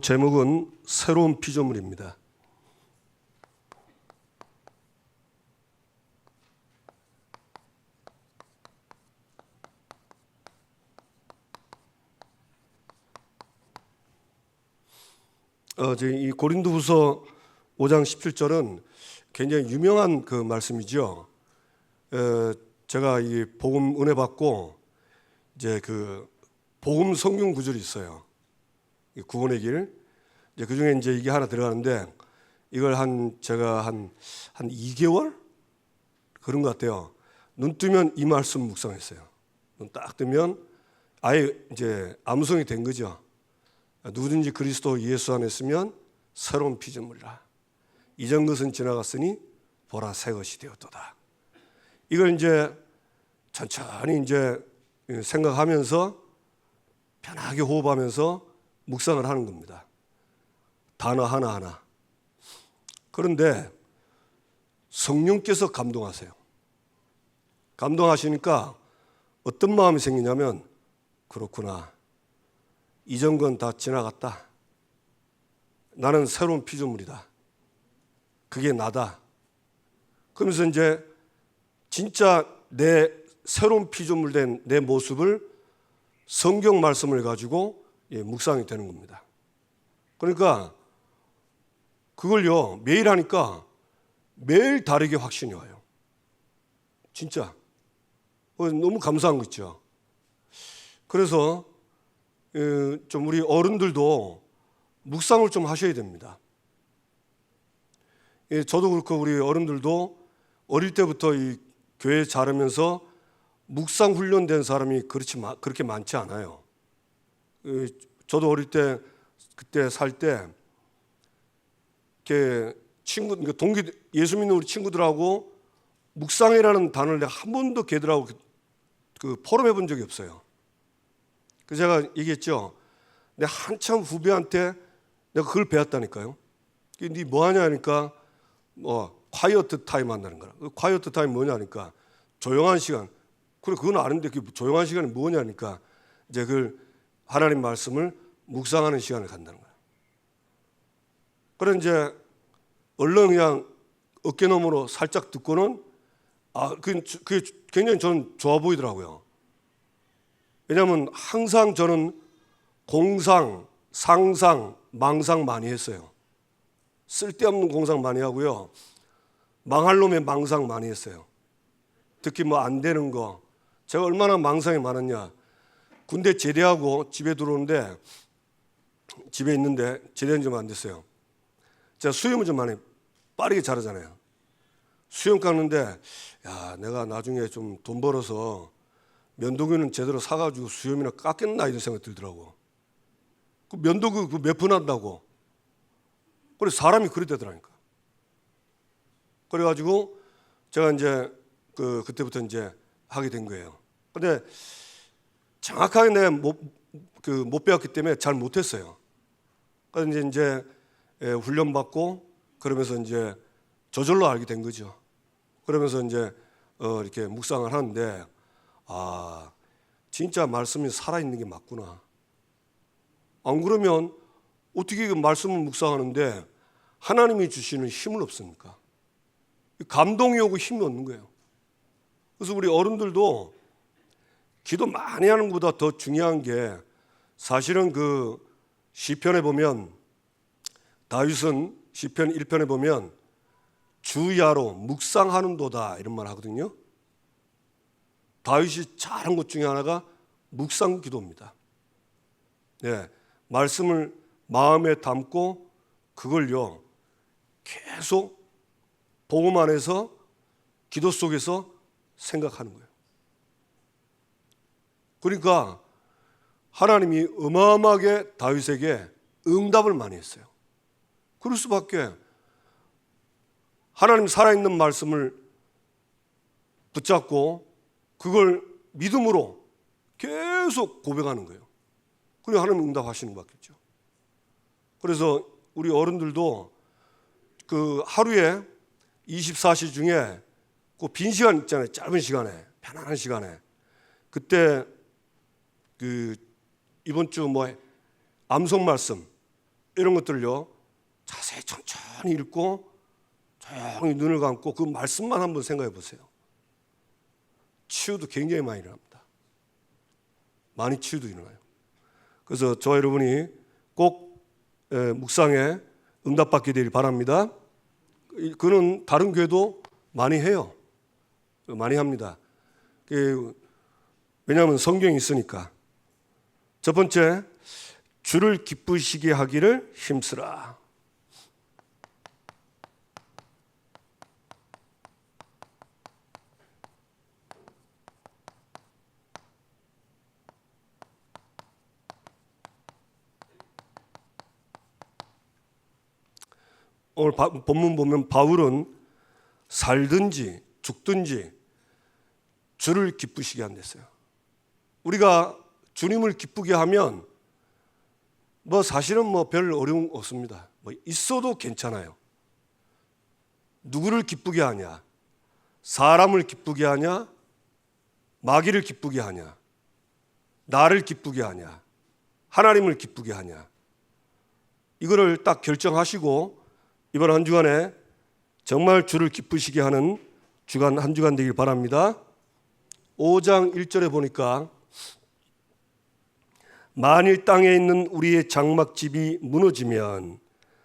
제목은 새로운 피조물입니다. 이 고린도후서 5장 17절은 굉장히 유명한 그 말씀이죠. 제가 이 복음 은혜 받고 이제 그 복음 성경 구절이 있어요. 구원의 길. 이제 그 중에 이제 이게 하나 들어가는데 이걸 제가 한 2개월 그런 것 같아요. 눈 뜨면 이 말씀 묵상했어요. 눈 딱 뜨면 아예 이제 암송이 된 거죠. 누구든지 그리스도 예수 안에 있으면 새로운 피조물이라. 이전 것은 지나갔으니 보라 새 것이 되었도다. 이걸 이제 천천히 이제 생각하면서 편하게 호흡하면서 묵상을 하는 겁니다. 단어 하나하나. 그런데 성령께서 감동하세요. 감동하시니까 어떤 마음이 생기냐면 그렇구나. 이전 건 다 지나갔다. 나는 새로운 피조물이다. 그게 나다. 그러면서 이제 진짜 내 새로운 피조물 된 내 모습을 성경 말씀을 가지고 묵상이 되는 겁니다. 그러니까 그걸요 매일 하니까 매일 다르게 확신이 와요. 진짜 너무 감사한 거 있죠. 그래서 좀 우리 어른들도 묵상을 좀 하셔야 됩니다. 저도 그렇고 우리 어른들도 어릴 때부터 이 교회 자라면서 묵상 훈련된 사람이 그렇게 많지 않아요. 저도 어릴 때 그때 살 때 동기 예수 믿는 우리 친구들하고 묵상이라는 단어를 내가 한 번도 걔들하고 포럼해 본 적이 없어요. 그래서 제가 얘기했죠. 내가 한참 후배한테 내가 그걸 배웠다니까요. 네 뭐 하냐 하니까 콰이어트 타임 한다는 거라. 콰이어트 타임 뭐냐 하니까 조용한 시간. 그래 그건 아는데 그 조용한 시간이 뭐냐니까 이제 그걸 하나님 말씀을 묵상하는 시간을 갖는다는 거예요. 그래 이제 얼른 그냥 어깨너머로 살짝 듣고는 그게 굉장히 저는 좋아 보이더라고요. 왜냐하면 항상 저는 공상, 상상, 망상 많이 했어요. 쓸데없는 공상 많이 하고요. 망할 놈의 망상 많이 했어요. 특히 뭐 안 되는 거. 제가 얼마나 망상이 많았냐. 군대 제대하고 집에 들어오는데 집에 있는데 제대한 지 안 됐어요. 제가 수영을 좀 많이 빠르게 잘하잖아요. 수영 깎는데 내가 나중에 좀 돈 벌어서 면도기는 제대로 사가지고 수염이나 깎겠나 이런 생각이 들더라고. 그 면도기 몇 푼 한다고. 그래서 사람이 그래 되더라니까. 그래가지고 제가 이제 그때부터 이제 하게 된 거예요. 근데 정확하게 내가 못 배웠기 때문에 잘 못했어요. 그래서 이제 훈련 받고 그러면서 이제 저절로 알게 된 거죠. 그러면서 이제 이렇게 묵상을 하는데 진짜 말씀이 살아있는 게 맞구나. 안 그러면 어떻게 그 말씀을 묵상하는데 하나님이 주시는 힘을 없습니까? 감동이 오고 힘이 없는 거예요. 그래서 우리 어른들도 기도 많이 하는 것보다 더 중요한 게 사실은 그 시편에 보면 다윗은 시편 1편에 보면 주야로 묵상하는도다 이런 말 하거든요. 다윗이 잘한 것 중에 하나가 묵상 기도입니다. 말씀을 마음에 담고 그걸요 계속 복음 안에서 기도 속에서 생각하는 거예요. 그러니까 하나님이 어마어마하게 다윗에게 응답을 많이 했어요. 그럴 수밖에. 하나님 살아있는 말씀을 붙잡고 그걸 믿음으로 계속 고백하는 거예요. 그리고 하나님 응답하시는 것밖에 없죠. 그래서 우리 어른들도 그 하루에 24시 중에 그 빈 시간 있잖아요. 짧은 시간에 편안한 시간에 그때 이번 주 암송 말씀 이런 것들을요 자세히 천천히 읽고 조용히 눈을 감고 그 말씀만 한번 생각해 보세요. 치유도 굉장히 많이 일어납니다. 많이 치유도 일어나요. 그래서 저와 여러분이 꼭 묵상에 응답받게 되길 바랍니다. 그는 다른 교회도 많이 해요. 많이 합니다. 왜냐하면 성경이 있으니까. 첫 번째, 주를 기쁘시게 하기를 힘쓰라. 오늘 본문 보면 바울은 살든지 죽든지 주를 기쁘시게 한댔어요. 우리가 주님을 기쁘게 하면 사실은 별 어려움 없습니다. 있어도 괜찮아요. 누구를 기쁘게 하냐? 사람을 기쁘게 하냐? 마귀를 기쁘게 하냐? 나를 기쁘게 하냐? 하나님을 기쁘게 하냐? 이거를 딱 결정하시고 이번 한 주간에 정말 주를 기쁘시게 하는 주간 한 주간 되길 바랍니다. 5장 1절에 보니까 만일 땅에 있는 우리의 장막집이 무너지면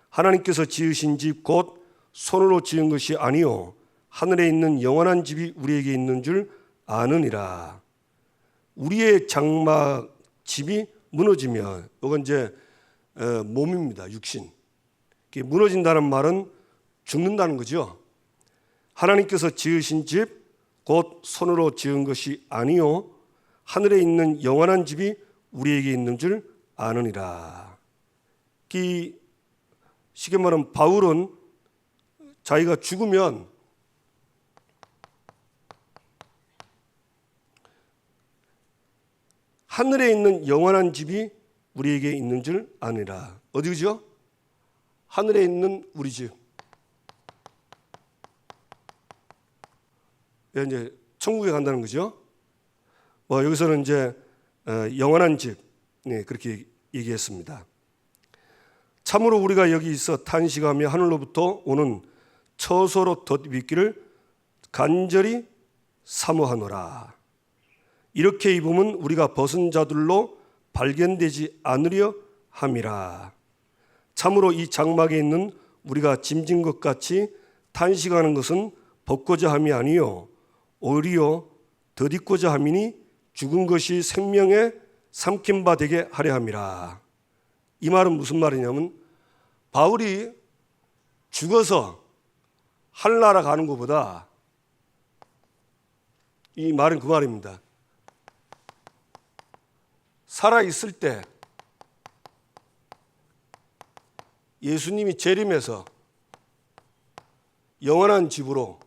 하나님께서 지으신 집 곧 손으로 지은 것이 아니요 하늘에 있는 영원한 집이 우리에게 있는 줄 아느니라. 우리의 장막집이 무너지면 이건 이제 몸입니다. 육신. 무너진다는 말은 죽는다는 거죠. 하나님께서 지으신 집 곧 손으로 지은 것이 아니요 하늘에 있는 영원한 집이 우리에게 있는 줄 아느니라. 쉽게 말하면 바울은 자기가 죽으면 하늘에 있는 영원한 집이 우리에게 있는 줄 아느니라. 어디죠? 하늘에 있는 우리 집. 이제 천국에 간다는 거죠. 여기서는 이제 영원한 집, 그렇게 얘기했습니다. 참으로 우리가 여기 있어 탄식하며 하늘로부터 오는 처소로 덧입기를 간절히 사모하노라. 이렇게 입으면 우리가 벗은 자들로 발견되지 않으려 함이라. 참으로 이 장막에 있는 우리가 짐진 것 같이 탄식하는 것은 벗고자 함이 아니요 오히려 덧입고자 함이니 죽은 것이 생명에 삼킨 바 되게 하려 함이라. 이 말은 무슨 말이냐면 바울이 죽어서 하늘나라 가는 것보다 이 말은 그 말입니다. 살아있을 때 예수님이 재림해서 영원한 집으로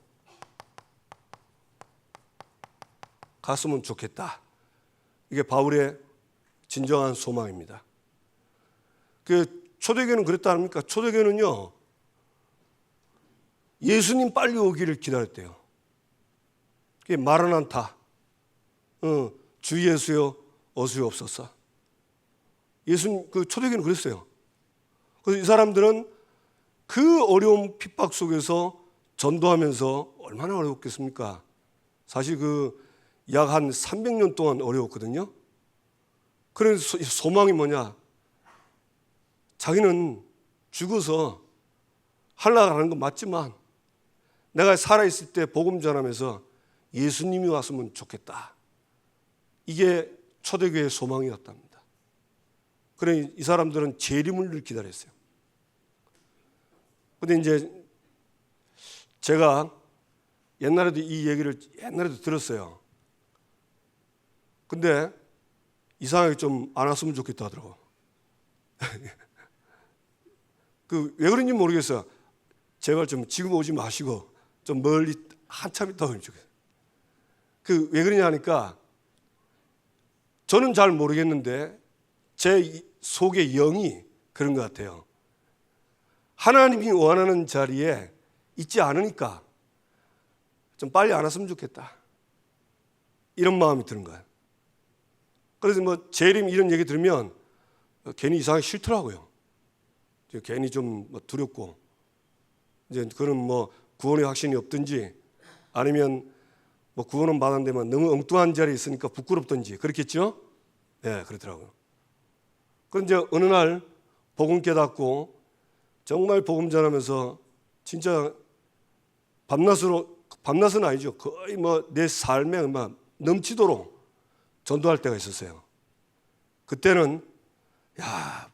갔으면 좋겠다. 이게 바울의 진정한 소망입니다. 초대교회는 그랬다 합니까? 초대교회는요, 예수님 빨리 오기를 기다렸대요. 마라나타, 주 예수여 어수옵소서. 예수님, 초대교회는 그랬어요. 그래서 이 사람들은 그 어려운 핍박 속에서 전도하면서 얼마나 어려웠겠습니까? 사실 약 한 300년 동안 어려웠거든요. 그래서 소망이 뭐냐? 자기는 죽어서 하늘나라 가는 건 맞지만 내가 살아있을 때 복음 전하면서 예수님이 왔으면 좋겠다. 이게 초대교회의 소망이었답니다. 그래 이 사람들은 재림을 기다렸어요. 근데 이제 제가 옛날에도 이 얘기를 들었어요. 근데 이상하게 좀 안 왔으면 좋겠다 하더라고. 왜 그런지 모르겠어요. 제발 좀 지금 오지 마시고 좀 멀리 한참 있다 오면 좋겠어요. 왜 그러냐 하니까 저는 잘 모르겠는데 제 속의 영이 그런 것 같아요. 하나님이 원하는 자리에 있지 않으니까 좀 빨리 안 왔으면 좋겠다. 이런 마음이 드는 거예요. 그래서 재림 이런 얘기 들으면 괜히 이상하게 싫더라고요. 괜히 좀 두렵고 이제 그런 뭐 구원의 확신이 없든지 아니면 뭐 구원은 받았는데만 너무 엉뚱한 자리에 있으니까 부끄럽든지 그렇겠죠? 예, 그렇더라고요. 그런데 어느 날 복음 깨닫고 정말 복음 전하면서 진짜 밤낮은 아니죠. 거의 뭐 내 삶에 막 넘치도록 전도할 때가 있었어요. 그때는 야,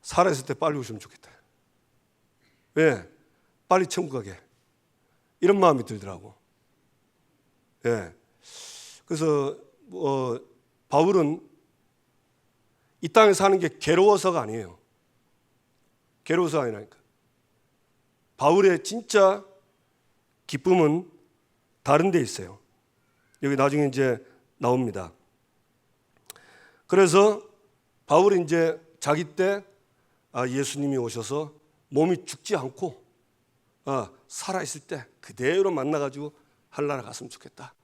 살아있을 때 빨리 오시면 좋겠다. 왜? 빨리 천국 가게. 이런 마음이 들더라고. 예. 그래서 바울은 이 땅에 사는 게 괴로워서가 아니에요. 괴로워서가 아니라니까. 바울의 진짜 기쁨은 다른 데 있어요. 여기 나중에 이제 나옵니다. 그래서 바울이 이제 자기 때 예수님이 오셔서 몸이 죽지 않고 살아있을 때 그대로 만나가지고 한나라 갔으면 좋겠다.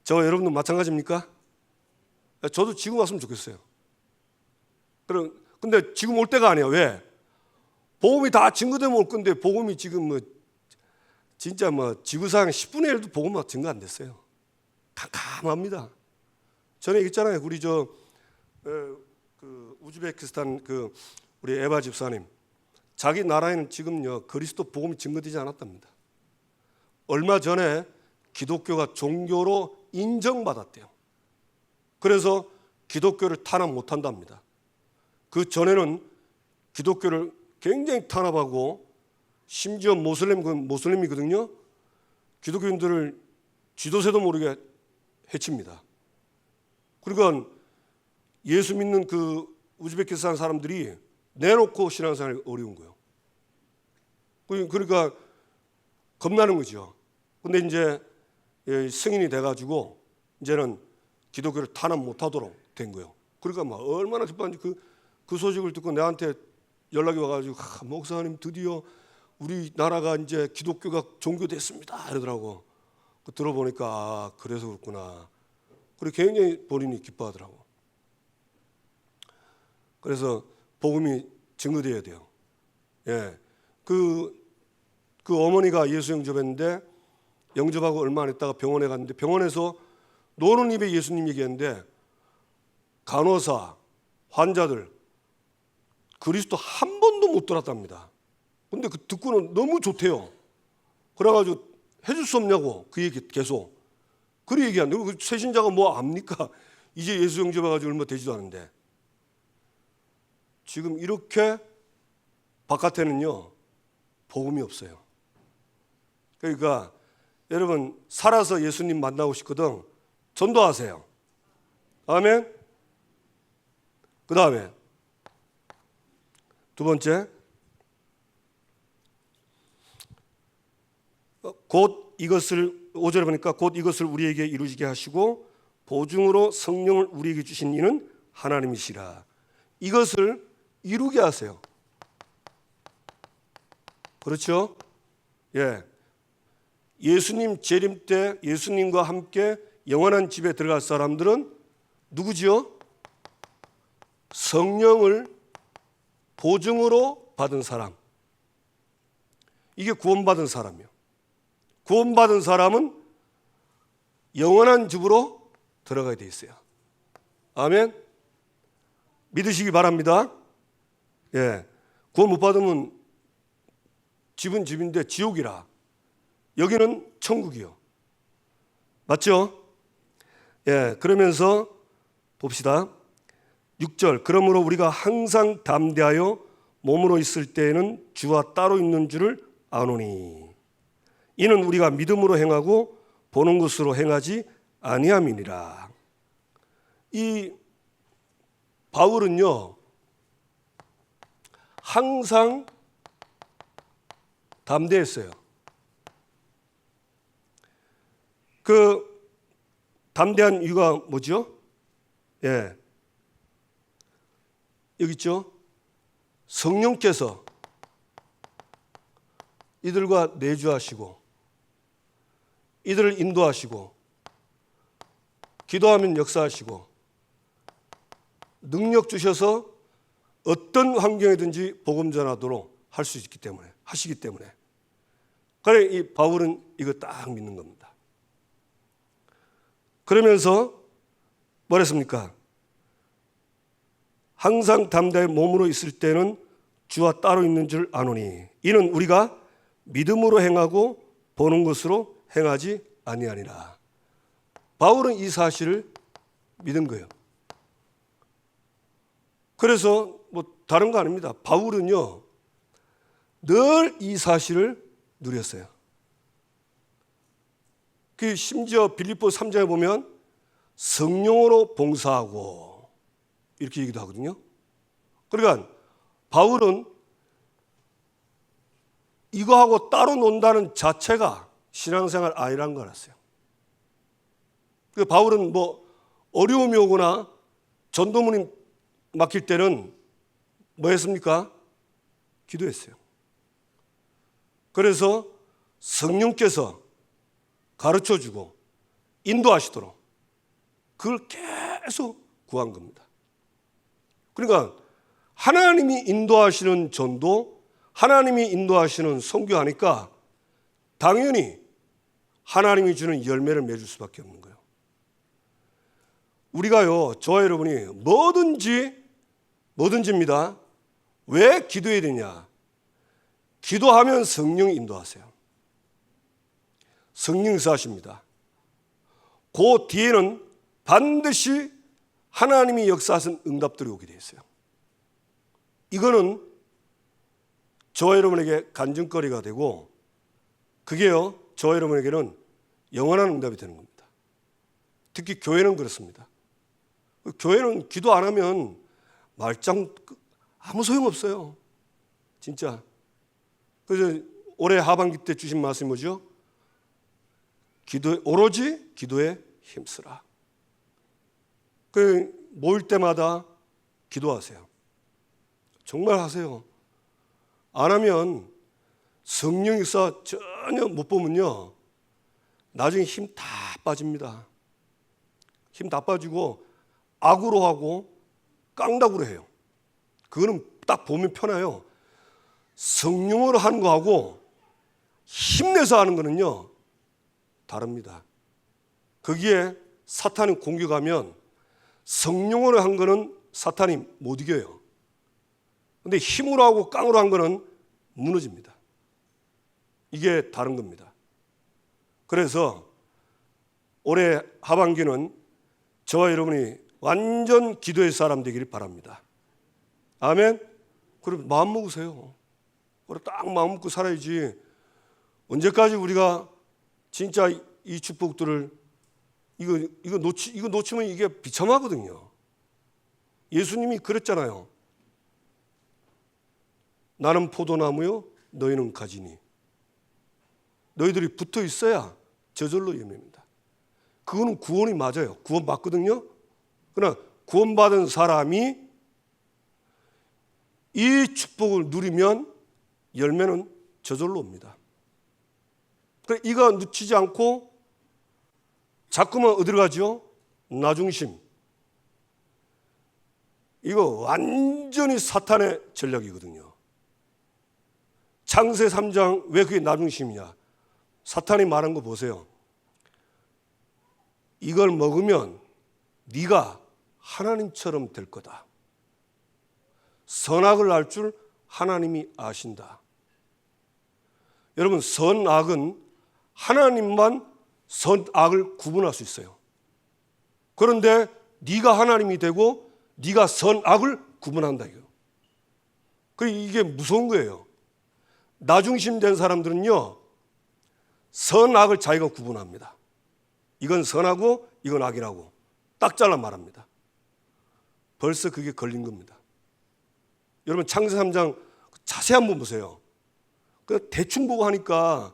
저와 여러분도 마찬가지입니까? 저도 지금 왔으면 좋겠어요. 근데 지금 올 때가 아니야. 왜? 복음이 다 증거되면 올 건데 복음이 지금 뭐 진짜 뭐 지구상 10분의 1도 복음이 증거 안 됐어요. 캄캄합니다. 전에 얘기했잖아요. 우리 그 우즈베키스탄 우리 에바 집사님 자기 나라에는 지금요 그리스도 복음이 증거되지 않았답니다. 얼마 전에 기독교가 종교로 인정받았대요. 그래서 기독교를 탄압 못한답니다. 그 전에는 기독교를 굉장히 탄압하고 심지어 모슬림이거든요. 기독교인들을 쥐도새도 모르게 해칩니다. 그러니까 예수 믿는 그 우즈베키스탄 사람들이 내놓고 신앙생활이 어려운 거예요. 그러니까 겁나는 거죠. 근데 이제 승인이 돼가지고 이제는 기독교를 탄압 못하도록 된 거예요. 그러니까 막 얼마나 기뻐한지 그 소식을 듣고 내한테 연락이 와가지고 목사님 드디어 우리나라가 이제 기독교가 종교됐습니다 이러더라고. 들어보니까 그래서 그렇구나. 그리고 굉장히 본인이 기뻐하더라고. 그래서 복음이 증거되어야 돼요. 예, 그 어머니가 예수 영접했는데 영접하고 얼마 안 있다가 병원에 갔는데 병원에서 노는 입에 예수님 얘기했는데 간호사, 환자들 그리스도 한 번도 못 들었답니다. 근데 그 듣고는 너무 좋대요. 그래가지고 해줄 수 없냐고 그 얘기 계속. 그래 얘기하는데 그 새신자가 뭐 압니까? 이제 예수 영접해가지고 얼마 되지도 않은데. 지금 이렇게 바깥에는요 복음이 없어요. 그러니까 여러분 살아서 예수님 만나고 싶거든 전도하세요. 아멘. 그 다음에 두 번째 곧 이것을 5절에 보니까 곧 이것을 우리에게 이루시게 하시고 보증으로 성령을 우리에게 주신 이는 하나님이시라. 이것을 이루게 하세요. 그렇죠? 예. 예수님 재림 때 예수님과 함께 영원한 집에 들어갈 사람들은 누구지요? 성령을 보증으로 받은 사람. 이게 구원받은 사람이요. 구원받은 사람은 영원한 집으로 들어가야 돼 있어요. 아멘. 믿으시기 바랍니다. 예. 구원 못 받으면 집은 집인데 지옥이라. 여기는 천국이요. 맞죠? 예. 그러면서 봅시다. 6절. 그러므로 우리가 항상 담대하여 몸으로 있을 때에는 주와 따로 있는 줄을 아노니. 이는 우리가 믿음으로 행하고 보는 것으로 행하지 아니함이니라. 이 바울은요 항상 담대했어요. 그 담대한 이유가 뭐죠? 예, 여기 있죠. 성령께서 이들과 내주하시고 이들을 인도하시고 기도하면 역사하시고 능력 주셔서 어떤 환경이든지 복음 전하도록 할 수 있기 때문에, 하시기 때문에. 그래 이 바울은 이거 딱 믿는 겁니다. 그러면서 뭐랬습니까? 항상 담대히 몸으로 있을 때는 주와 따로 있는 줄 아노니 이는 우리가 믿음으로 행하고 보는 것으로 행하지 아니하니라. 바울은 이 사실을 믿은 거예요. 그래서 뭐 다른 거 아닙니다. 바울은요 늘 이 사실을 누렸어요. 그 심지어 빌립보 3장에 보면 성령으로 봉사하고 이렇게 얘기도 하거든요. 그러니까 바울은 이거하고 따로 논다는 자체가 신앙생활 아니라는 걸 알았어요. 그 바울은 뭐 어려움이 오거나 전도문이 막힐 때는 뭐 했습니까? 기도했어요. 그래서 성령께서 가르쳐주고 인도하시도록 그걸 계속 구한 겁니다. 그러니까 하나님이 인도하시는 전도, 하나님이 인도하시는 선교하니까 당연히 하나님이 주는 열매를 맺을 수밖에 없는 거예요. 우리가요, 저와 여러분이 뭐든지입니다. 왜 기도해야 되냐? 기도하면 성령이 인도하세요. 성령 역사하십니다. 그 뒤에는 반드시 하나님이 역사하신 응답들이 오게 되어 있어요. 이거는 저와 여러분에게 간증거리가 되고 그게요 저와 여러분에게는 영원한 응답이 되는 겁니다. 특히 교회는 그렇습니다. 교회는 기도 안 하면 말짱 아무 소용없어요. 진짜. 그래서 올해 하반기 때 주신 말씀이 뭐죠? 오로지 기도에 힘쓰라. 그 모일 때마다 기도하세요. 정말 하세요. 안 하면 성령 역사 전혀 못 보면요 나중에 힘 다 빠집니다. 힘 다 빠지고 악으로 하고 깡다구로 해요. 그거는 딱 보면 편해요. 성령으로 하는 거하고 힘내서 하는 거는요 다릅니다. 거기에 사탄이 공격하면 성령으로 한 거는 사탄이 못 이겨요. 근데 힘으로 하고 깡으로 한 거는 무너집니다. 이게 다른 겁니다. 그래서 올해 하반기는 저와 여러분이 완전 기도의 사람 되기를 바랍니다. 아멘. 그럼 마음 먹으세요. 그래 딱 마음 먹고 살아야지. 언제까지 우리가 진짜 이 축복들을 이거 놓치면 이게 비참하거든요. 예수님이 그랬잖아요. 나는 포도나무요 너희는 가지니. 너희들이 붙어 있어야 저절로 열매입니다. 그거는 구원이 맞아요. 구원 받거든요. 그러나 구원받은 사람이 이 축복을 누리면 열매는 저절로 옵니다. 그래 이거 놓치지 않고 자꾸만 어디로 가죠? 나중심. 이거 완전히 사탄의 전략이거든요. 창세 3장 왜 그게 나중심이냐? 사탄이 말한 거 보세요. 이걸 먹으면 네가 하나님처럼 될 거다. 선악을 알 줄 하나님이 아신다. 여러분 선악은 하나님만 선악을 구분할 수 있어요. 그런데 네가 하나님이 되고 네가 선악을 구분한다 이거예요. 이게 무서운 거예요. 나중심 된 사람들은요 선악을 자기가 구분합니다. 이건 선하고 이건 악이라고 딱 잘라 말합니다. 벌써 그게 걸린 겁니다. 여러분 창세 3장 자세히 한번 보세요. 그냥 대충 보고 하니까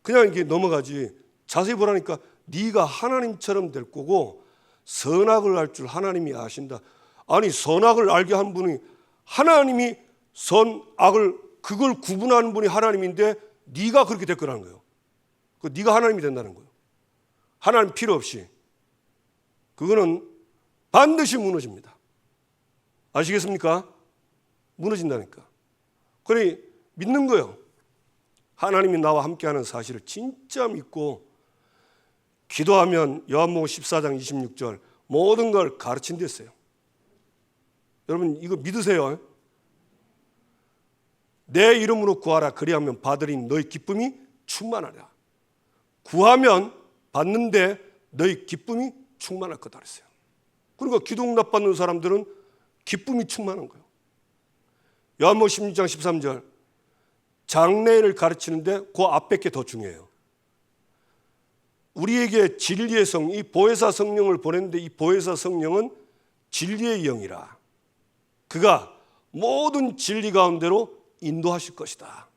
그냥 이게 넘어가지. 자세히 보라니까 네가 하나님처럼 될 거고 선악을 알 줄 하나님이 아신다. 아니 선악을 알게 한 분이 하나님이 선악을 그걸 구분하는 분이 하나님인데 네가 그렇게 될 거라는 거예요. 네가 하나님이 된다는 거예요. 하나님 필요 없이. 그거는 반드시 무너집니다. 아시겠습니까? 무너진다니까. 그러니 믿는 거예요. 하나님이 나와 함께하는 사실을 진짜 믿고 기도하면 요한복음 14장 26절 모든 걸 가르친 데 있어요. 여러분 이거 믿으세요. 내 이름으로 구하라 그리하면 받으리니 너희 기쁨이 충만하리라. 구하면 받는데 너희 기쁨이 충만할 거다 그랬어요. 그러니까 기도 응답 받는 사람들은 기쁨이 충만한 거예요. 요한복음 16장 13절 장래를 가르치는데 그 앞에 게 더 중요해요. 우리에게 진리의 성, 이 보혜사 성령을 보냈는데 이 보혜사 성령은 진리의 영이라. 그가 모든 진리 가운데로 인도하실 것이다.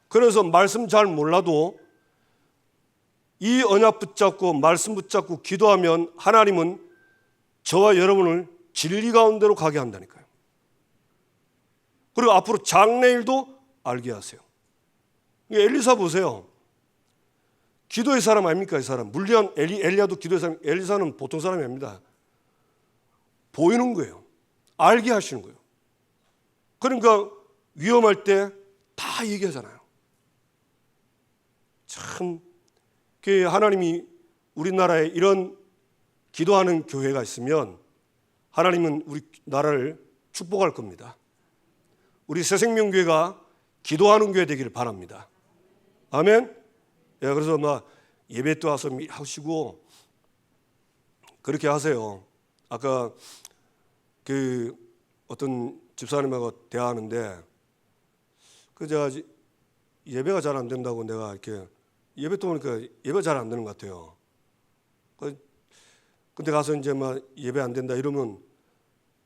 그래서 말씀 잘 몰라도 이 언약 붙잡고 말씀 붙잡고 기도하면 하나님은 저와 여러분을 진리 가운데로 가게 한다니까요. 그리고 앞으로 장래일도 알게 하세요. 엘리사 보세요. 기도의 사람 아닙니까? 이 사람. 물론 엘리야도 기도의 사람. 엘리사는 보통 사람이 아닙니다. 보이는 거예요. 알게 하시는 거예요. 그러니까 위험할 때 다 얘기하잖아요. 참 하나님이 우리나라에 이런 기도하는 교회가 있으면 하나님은 우리 나라를 축복할 겁니다. 우리 새생명교회가 기도하는 교회 되기를 바랍니다. 아멘. 예, 그래서 막 예배 때 와서 하시고 그렇게 하세요. 아까 그 어떤 집사님하고 대화하는데 제가 예배가 잘 안 된다고 내가 이렇게 예배 또 보니까 예배가 잘 안 되는 것 같아요. 근데 가서 이제 막 예배 안 된다 이러면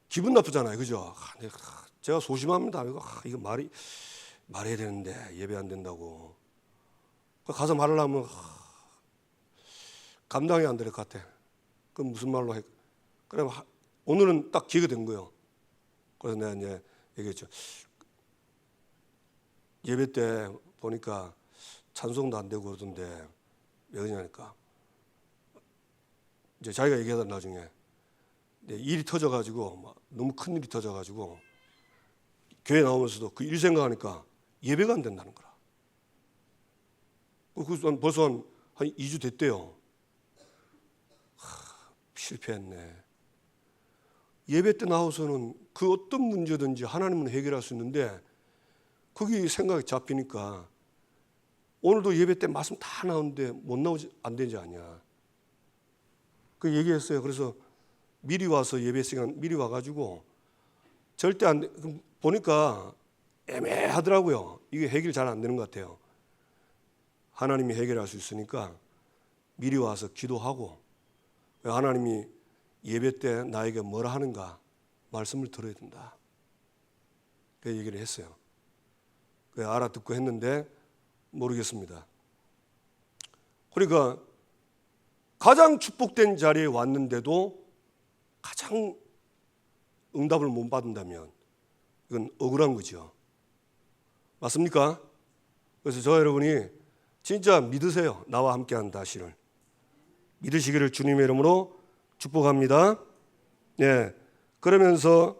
기분 나쁘잖아요, 그죠? 제가 소심합니다. 이거 말해야 되는데 예배 안 된다고. 가서 말을 하면 감당이 안 될 것 같아. 그럼 무슨 말로 해? 그래 오늘은 딱 기회가 된 거예요. 그래서 내가 이제 얘기했죠. 예배 때 보니까 찬송도 안 되고 그러던데 왜 그러냐니까. 이제 자기가 얘기하다 나중에 일이 터져가지고 너무 큰 일이 터져가지고 교회 나오면서도 그 일 생각하니까 예배가 안 된다는 거라. 벌써 한 2주 됐대요. 실패했네. 예배 때 나와서는 그 어떤 문제든지 하나님은 해결할 수 있는데 거기 생각이 잡히니까 오늘도 예배 때 말씀 다 나오는데 못 나오지 안 되지 않냐. 그 얘기했어요. 그래서 미리 와서 예배 시간 미리 와가지고 절대 안 돼. 보니까 애매하더라고요. 이게 해결 잘 안 되는 것 같아요. 하나님이 해결할 수 있으니까 미리 와서 기도하고 하나님이 예배 때 나에게 뭐라 하는가 말씀을 들어야 된다. 그 얘기를 했어요. 알아듣고 했는데 모르겠습니다. 그러니까 가장 축복된 자리에 왔는데도 가장 응답을 못 받는다면 이건 억울한 거죠. 맞습니까? 그래서 저 여러분이 진짜 믿으세요. 나와 함께한 다시를. 믿으시기를 주님의 이름으로 축복합니다. 네. 그러면서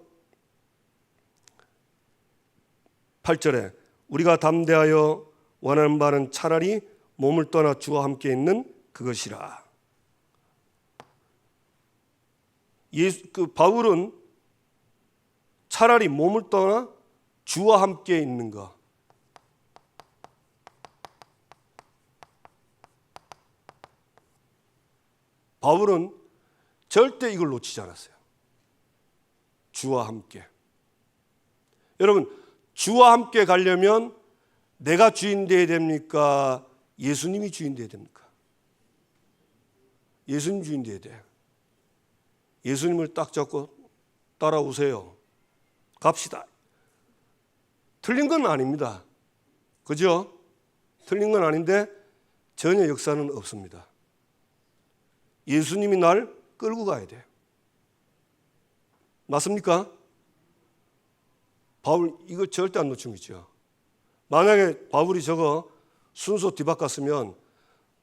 8절에 우리가 담대하여 원하는 바는 차라리 몸을 떠나 주와 함께 있는 그것이라. 바울은 차라리 몸을 떠나 주와 함께 있는 것. 바울은 절대 이걸 놓치지 않았어요. 주와 함께. 여러분, 주와 함께 가려면 내가 주인 되어야 됩니까? 예수님이 주인 되어야 됩니까? 예수님 주인 되어야 돼. 예수님을 딱 잡고 따라오세요. 갑시다. 틀린 건 아닙니다. 그죠? 틀린 건 아닌데 전혀 역사는 없습니다. 예수님이 날 끌고 가야 돼. 맞습니까? 바울 이거 절대 안 놓친 거죠. 만약에 바울이 저거 순서 뒤바꿨으면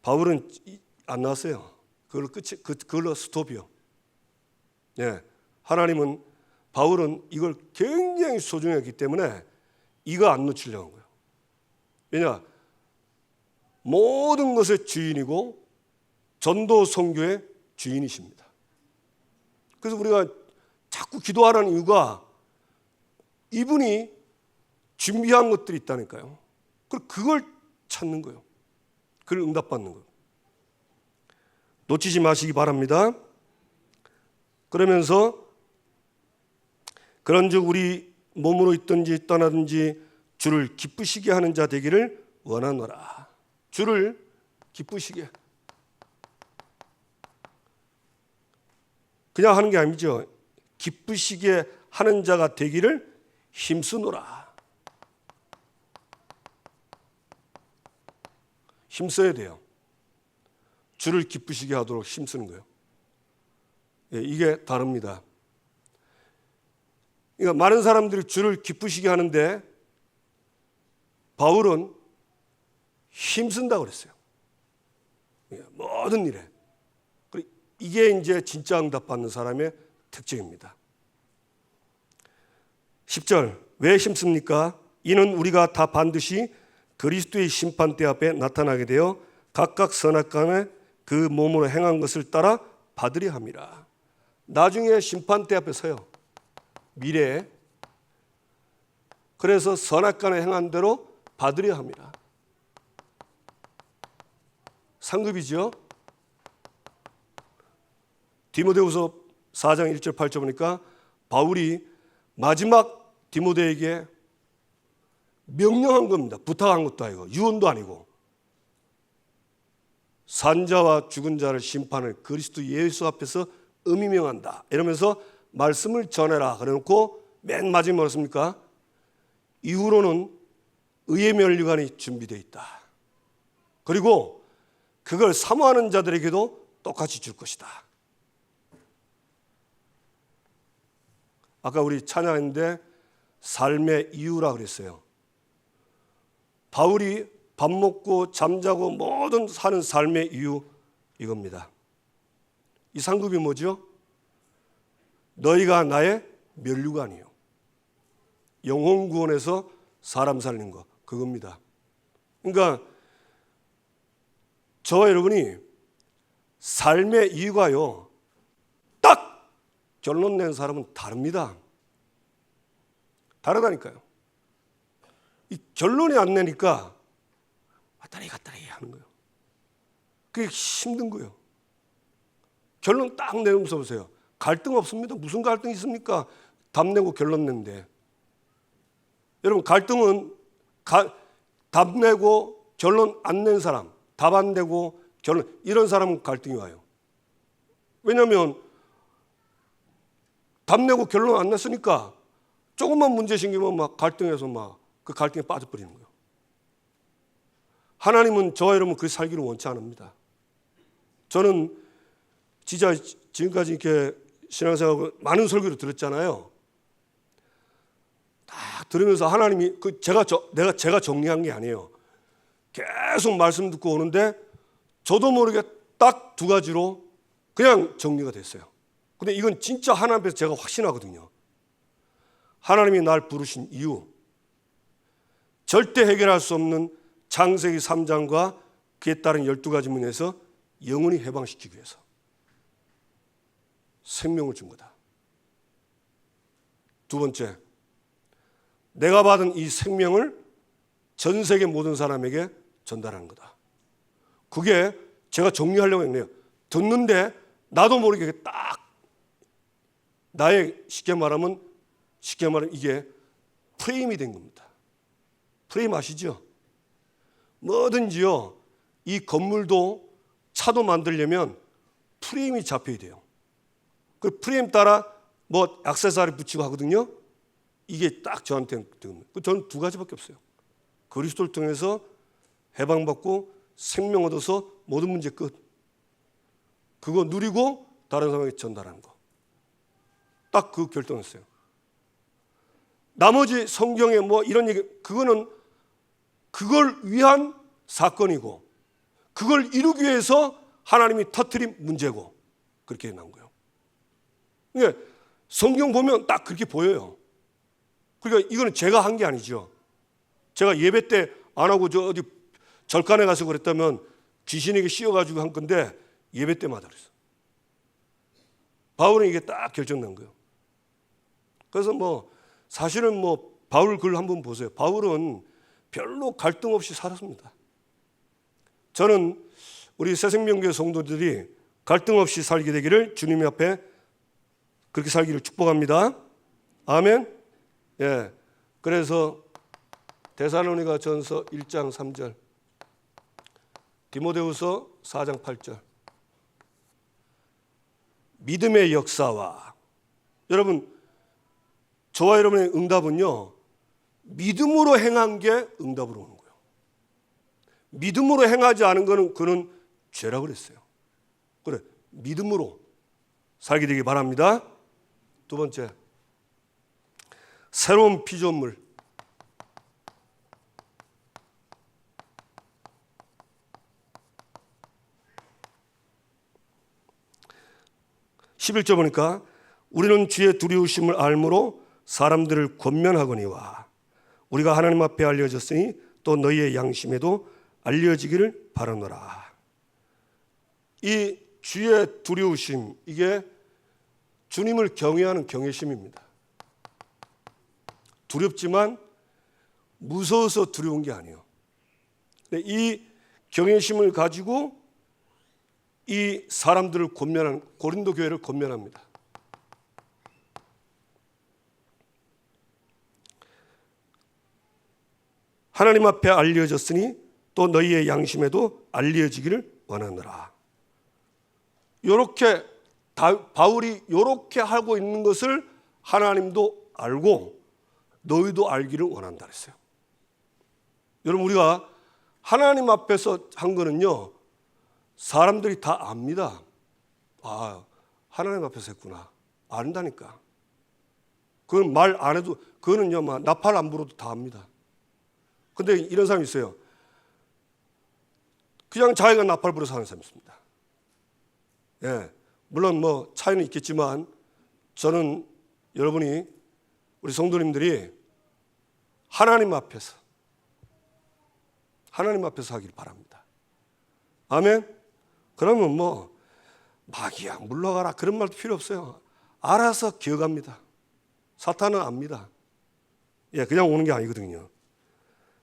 바울은 안 나왔어요. 그걸로 스톱이요. 네, 하나님은 바울은 이걸 굉장히 소중했기 때문에 이거 안 놓치려고 한 거예요. 왜냐? 모든 것의 주인이고 전도 선교의 주인이십니다. 그래서 우리가 자꾸 기도하라는 이유가 이분이 준비한 것들이 있다니까요. 그걸 찾는 거예요. 그걸 응답받는 거예요. 놓치지 마시기 바랍니다. 그러면서 그런즉 우리 몸으로 있든지 떠나든지 주를 기쁘시게 하는 자 되기를 원하노라. 주를 기쁘시게. 그냥 하는 게 아니죠. 기쁘시게 하는 자가 되기를 힘쓰노라. 힘써야 돼요. 주를 기쁘시게 하도록 힘쓰는 거예요. 예, 이게 다릅니다. 그러니까 많은 사람들이 주를 기쁘시게 하는데 바울은 힘쓴다고 그랬어요. 예, 모든 일에. 이게 이제 진짜 응답받는 사람의 특징입니다. 10절, 왜 힘씁니까? 이는 우리가 다 반드시 그리스도의 심판대 앞에 나타나게 되어 각각 선악간에 그 몸으로 행한 것을 따라 받으려 함이라. 나중에 심판대 앞에 서요. 미래에. 그래서 선악간에 행한 대로 받으려 함이라. 상급이죠. 디모데후서 4장 1절 8절 보니까 바울이 마지막 디모데에게 명령한 겁니다. 부탁한 것도 아니고 유언도 아니고. 산자와 죽은 자를 심판을 그리스도 예수 앞에서 의미명한다. 이러면서 말씀을 전해라. 그래놓고 맨 마지막에 뭐랬습니까? 이후로는 의의 면류관이 준비되어 있다. 그리고 그걸 사모하는 자들에게도 똑같이 줄 것이다. 아까 우리 찬양했는데 삶의 이유라 그랬어요. 바울이 밥 먹고 잠자고 모든 사는 삶의 이유 이겁니다. 이 상급이 뭐죠? 너희가 나의 면류관이요. 영혼 구원에서 사람 살리는 거 그겁니다. 그러니까 저와 여러분이 삶의 이유가요. 딱 결론 낸 사람은 다릅니다. 다르다니까요. 이 결론이 안 내니까 왔다리 갔다리 하는 거예요. 그게 힘든 거예요. 결론 딱 내면서 보세요. 갈등 없습니다. 무슨 갈등이 있습니까? 답 내고 결론 낸데. 여러분 갈등은 답 내고 결론 안 낸 사람, 답 안 내고 결론 이런 사람은 갈등이 와요. 왜냐하면 답 내고 결론 안 냈으니까 조금만 문제 생기면 막 갈등해서 막 그 갈등에 빠져버리는 거예요. 하나님은 저와 여러분 그 살기를 원치 않습니다. 저는 진짜 지금까지 이렇게 신앙생활하고 많은 설교를 들었잖아요. 딱 들으면서 하나님이 제가 정리한 게 아니에요. 계속 말씀 듣고 오는데 저도 모르게 딱 두 가지로 그냥 정리가 됐어요. 근데 이건 진짜 하나님 앞에서 제가 확신하거든요. 하나님이 날 부르신 이유, 절대 해결할 수 없는 창세기 3장과 그에 따른 12가지 문에서 영원히 해방시키기 위해서 생명을 준 거다. 두 번째, 내가 받은 이 생명을 전 세계 모든 사람에게 전달하는 거다. 그게 제가 정리하려고 했네요. 듣는데 나도 모르게 딱 나의 쉽게 말하면 이게 프레임이 된 겁니다. 프레임 아시죠? 뭐든지요. 이 건물도 차도 만들려면 프레임이 잡혀야 돼요. 그 프레임 따라 뭐 액세서리 붙이고 하거든요. 이게 딱 저한테는 저는 두 가지밖에 없어요. 그리스도를 통해서 해방받고 생명 얻어서 모든 문제 끝. 그거 누리고 다른 사람에게 전달하는 거. 딱 그 결정했어요. 나머지 성경에 뭐 이런 얘기 그거는 그걸 위한 사건이고 그걸 이루기 위해서 하나님이 터뜨린 문제고 그렇게 나온 거예요. 그러니까 성경 보면 딱 그렇게 보여요. 그러니까 이거는 제가 한 게 아니죠. 제가 예배 때 안 하고 저 어디 절간에 가서 그랬다면 귀신에게 씌워가지고 한 건데 예배 때마다 그랬어. 바울은 이게 딱 결정난 거예요. 그래서 뭐 사실은 뭐 바울 글 한번 보세요. 바울은 별로 갈등 없이 살았습니다. 저는 우리 새생명교회 성도들이 갈등 없이 살게 되기를 주님 앞에 그렇게 살기를 축복합니다. 아멘. 예. 그래서 데살로니가 전서 1장 3절, 디모데후서 4장 8절. 믿음의 역사와, 여러분 저와 여러분의 응답은요, 믿음으로 행한 게 응답으로 오는 거예요. 믿음으로 행하지 않은 거는 그는 죄라 그랬어요. 그래, 믿음으로 살게 되기 바랍니다. 두 번째, 새로운 피조물. (11절) 보니까 우리는 주의 두려우심을 알므로 사람들을 권면하거니와 우리가 하나님 앞에 알려졌으니 또 너희의 양심에도 알려지기를 바라노라. 이 주의 두려우심, 이게 주님을 경외하는 경외심입니다. 두렵지만 무서워서 두려운 게 아니에요. 이 경외심을 가지고 이 사람들을 권면하는, 고린도 교회를 권면합니다. 하나님 앞에 알려졌으니 또 너희의 양심에도 알려지기를 원하노라. 이렇게 바울이 이렇게 하고 있는 것을 하나님도 알고 너희도 알기를 원한다 그랬어요. 여러분, 우리가 하나님 앞에서 한 거는요, 사람들이 다 압니다. 아, 하나님 앞에서 했구나. 안다니까. 그건 말 안 해도, 그거는요, 막 나팔 안 불어도 다 압니다. 근데 이런 사람이 있어요. 그냥 자기가 나팔 불어서 하는 사람이 있습니다. 예, 물론 뭐 차이는 있겠지만 저는 여러분이, 우리 성도님들이 하나님 앞에서 하길 바랍니다. 아멘. 그러면 뭐 마귀야 물러가라 그런 말도 필요 없어요. 알아서 기어갑니다. 사탄은 압니다. 예, 그냥 오는 게 아니거든요.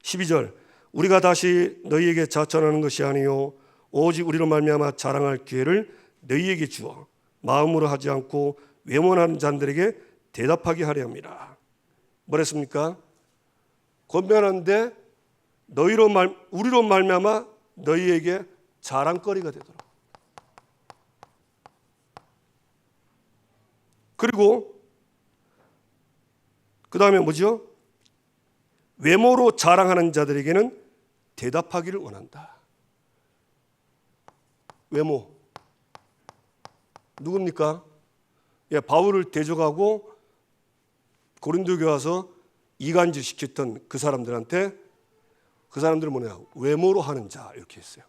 12절, 우리가 다시 너희에게 자천하는 것이 아니요 오직 우리로 말미암아 자랑할 기회를 너희에게 주어 마음으로 하지 않고 외면하는 자들에게 대답하게 하려 함이라. 뭐랬습니까? 권면하는데 우리로 말미암아 너희에게 자랑거리가 되도록. 그리고 그 다음에 뭐죠? 외모로 자랑하는 자들에게는 대답하기를 원한다. 외모 누굽니까? 예, 바울을 대적하고 고린도 교회 와서 이간질 시켰던 그 사람들한테, 그 사람들은 뭐냐? 외모로 하는 자 이렇게 했어요.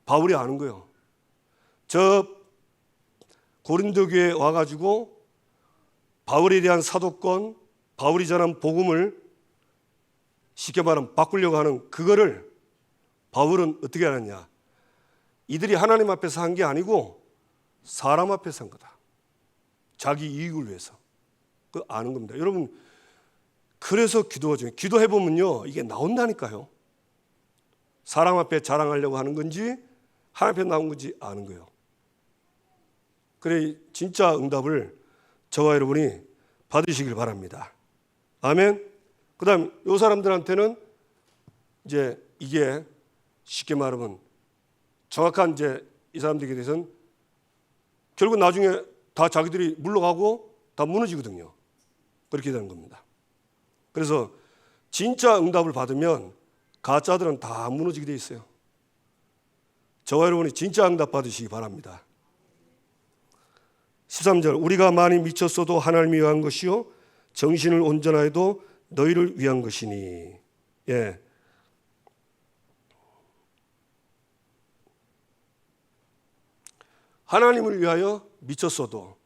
바울이 아는 거예요. 저 고린도 교회에 와가지고 바울에 대한 사도권, 바울이 전한 복음을 쉽게 말하면 바꾸려고 하는 그거를 바울은 어떻게 하느냐? 이들이 하나님 앞에서 한 게 아니고 사람 앞에서 한 거다. 자기 이익을 위해서. 그거 아는 겁니다. 여러분, 그래서 기도가 중요해요. 기도해보면요, 이게 나온다니까요. 사람 앞에 자랑하려고 하는 건지 하나님 앞에 나온 건지 아는 거예요. 그래, 진짜 응답을 저와 여러분이 받으시길 바랍니다. 아멘. 그 다음 이 사람들한테는 이제 이게 쉽게 말하면 정확한 이제 이 사람들에게 대해서는 결국 나중에 다 자기들이 물러가고 다 무너지거든요. 그렇게 되는 겁니다. 그래서 진짜 응답을 받으면 가짜들은 다 무너지게 돼 있어요. 저와 여러분이 진짜 응답 받으시기 바랍니다. 13절, 우리가 많이 미쳤어도 하나님이 위한 것이요 정신을 온전하여도 너희를 위한 것이니. 예. 하나님을 위하여 미쳤어도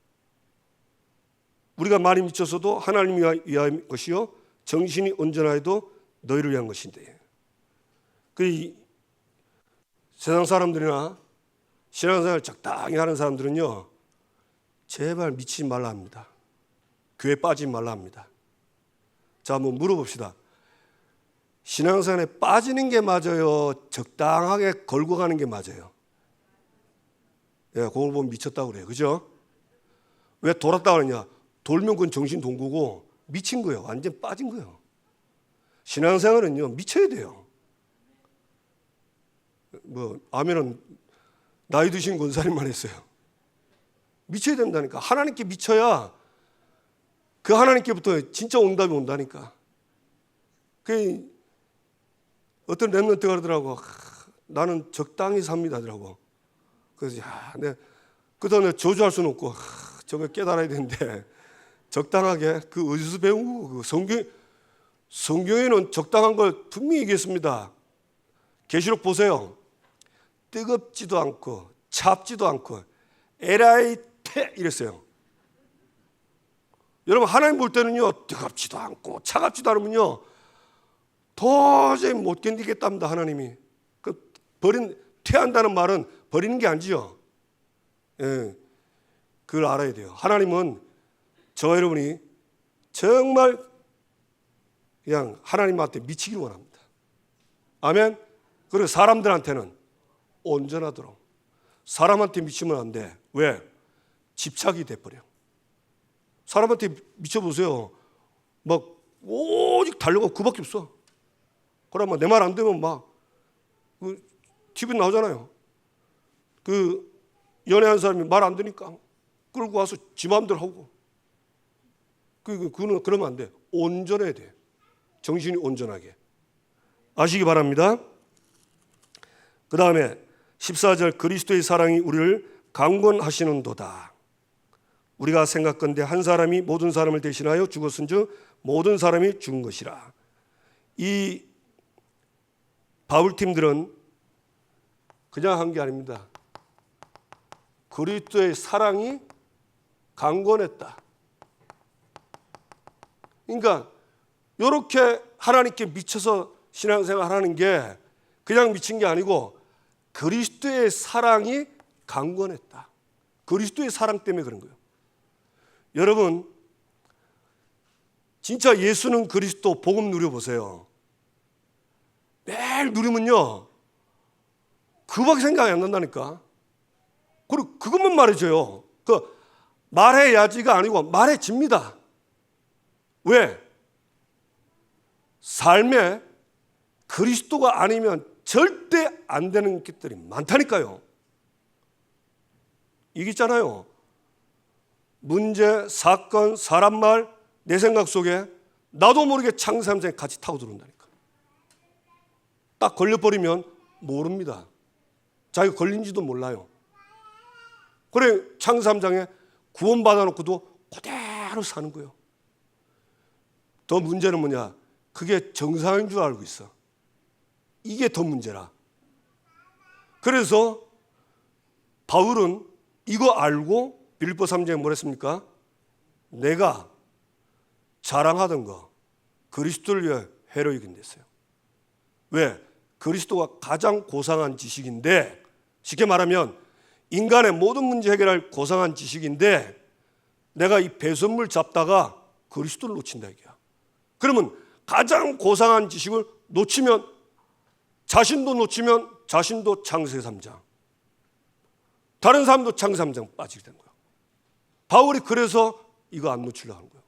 우리가 많이 미쳐서도 하나님을 위한 것이요 정신이 온전하여도 너희를 위한 것인데. 그 세상 사람들이나 신앙생활 적당히 하는 사람들은요, 제발 미치지 말라 합니다. 교회 빠지지 말라 합니다. 자, 한번 물어봅시다. 신앙생활에 빠지는 게 맞아요? 적당하게 걸고 가는 게 맞아요? 예, 그걸 보면 미쳤다고 그래요. 그죠? 왜 돌았다 그러냐? 돌면 그건 정신 동구고 미친 거예요. 완전 빠진 거예요. 신앙생활은요, 미쳐야 돼요. 아멘은 나이 드신 권사님만 했어요. 미쳐야 된다니까. 하나님께 미쳐야 그 하나님께부터 진짜 응답이 온다니까. 그 어떤 랩런트가 그러더라고. 나는 적당히 삽니다 하더라고. 그래서 그다음에 저주할 수는 없고 저거 깨달아야 되는데 적당하게 그 어디서 배우고 그 성경에는 적당한 걸 분명히 얘기했습니다. 계시록 보세요. 뜨겁지도 않고 찹지도 않고 에라이테 이랬어요. 여러분 하나님 볼 때는요 뜨겁지도 않고 차갑지도 않으면요 도저히 못 견디겠답니다. 하나님이 퇴한다는 말은 버리는 게 아니죠. 예, 그걸 알아야 돼요. 하나님은 저와 여러분이 정말 그냥 하나님한테 미치기를 원합니다. 아멘. 그리고 사람들한테는 온전하도록. 사람한테 미치면 안 돼. 왜? 집착이 돼버려. 사람한테 미쳐보세요. 막 오직 달려가고 그밖에 없어. 그러면 내 말 안 되면 막 TV 나오잖아요. 그 연애한 사람이 말 안 되니까 끌고 와서 지 마음대로 하고. 그는 그러면 안 돼. 온전해야 돼. 정신이 온전하게. 아시기 바랍니다. 그 다음에 14절 그리스도의 사랑이 우리를 강권하시는도다. 우리가 생각건대 한 사람이 모든 사람을 대신하여 죽었은즉 모든 사람이 죽은 것이라. 이 바울팀들은 그냥 한 게 아닙니다. 그리스도의 사랑이 강권했다. 그러니까 이렇게 하나님께 미쳐서 신앙생활 하는 게 그냥 미친 게 아니고 그리스도의 사랑이 강권했다. 그리스도의 사랑 때문에 그런 거예요. 여러분 진짜 예수는 그리스도 복음 누려보세요. 매일 누리면요 그밖에 생각이 안 난다니까. 그리고 그것만 말해줘요. 그 말해야지가 아니고 말해집니다. 왜? 삶에 그리스도가 아니면 절대 안 되는 것들이 많다니까요. 이게 있잖아요. 문제, 사건, 사람 말, 내 생각 속에 나도 모르게 창세삼장에 같이 타고 들어온다니까. 딱 걸려버리면 모릅니다. 자기가 걸린지도 몰라요. 그래 창세삼장에 구원받아 놓고도 그대로 사는 거예요. 더 문제는 뭐냐? 그게 정상인 줄 알고 있어. 이게 더 문제라. 그래서 바울은 이거 알고 빌립보 3장에 뭘 했습니까? 내가 자랑하던 거 그리스도를 위해 해로 여긴댔어요. 왜? 그리스도가 가장 고상한 지식인데, 쉽게 말하면 인간의 모든 문제 해결할 고상한 지식인데 내가 이 배선물 잡다가 그리스도를 놓친다 이거야. 그러면 가장 고상한 지식을 놓치면 자신도 놓치면 자신도 창세 3장, 다른 사람도 창세 3장 빠지게 된 거야. 바울이 그래서 이거 안 놓치려고 하는 거예요.